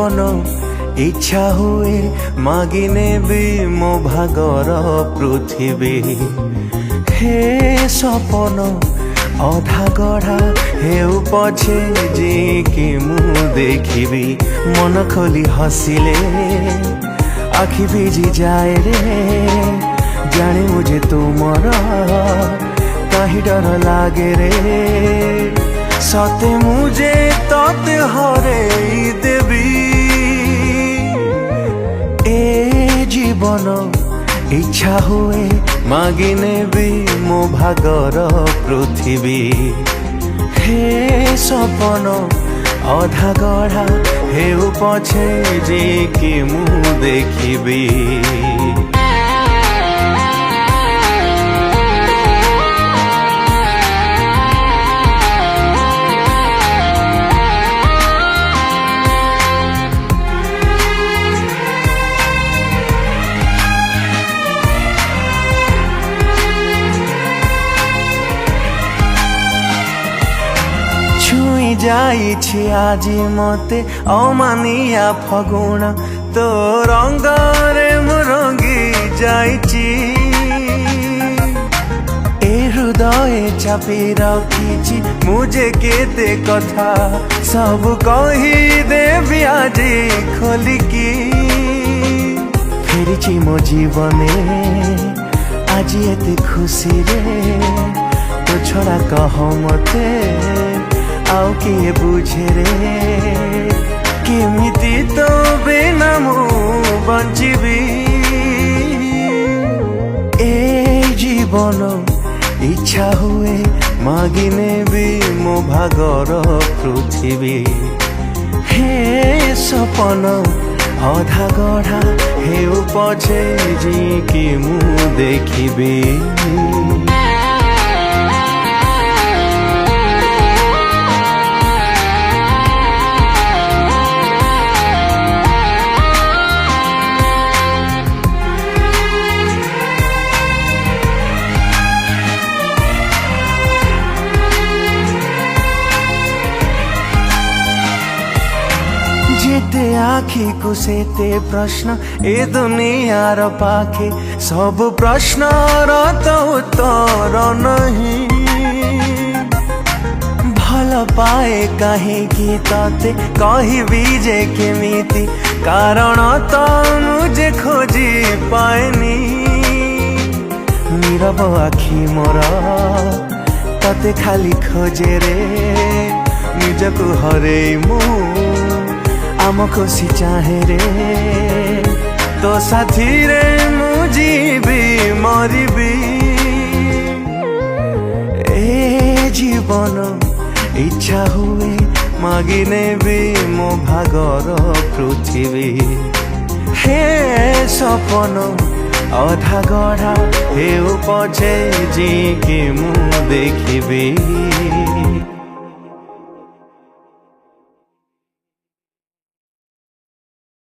जीवन इच्छा हुए मागिने भी मो भागर पृथ्वी हे सपन अधा गढ़ा हेउ पछे जे कि मु देखिबी मन खोली हसिले आखि भिजी जाए रे जाने मुझे तुमर कहीं डर लागे रे सते मुझे तते हरे देवी ए जीवन इच्छा हुए मागिने भी मो भागर पृथ्वी हे सपन अधा गढ़ा हेउ पछे जे कि मु देखिबी जाइछि आजी मते अमानिया फगुण तो रंगरे मु रंगी जाइछि ए हृदय चापी रखिछि मुझे केते कथा सब कही देबी आजी खोलिकी फेरिछि मो जीवने आजी एते खुशी रे तो छड़ा कह मते आउ किए बुझे रे केमिति तो बिना मु बंचिबी ए जीवन इच्छा हुए मागिने भी मो भागर पृथ्वी हे सपन अधा गढ़ा हेउ पछे जे कि मु देखिबी जेते आखि को सेते प्रश्न ए दुनियार पाखे सब प्रश्न तो उत्तर नहीं भल पाए कहीं की तते कहबी जे केमिति कारण तो मुझे खोजी पाएनी नीरव आखि मोर तते खाली खोजे रे निजको हरे मु आम खुशी चाहे रे तो साथी रे मुझीबी मरिबी ए जीवन इच्छा हुए मागिने भी मो भागर पृथ्वी हे सपन अधा गढ़ा हेउ पछे जे कि मु देखिबी।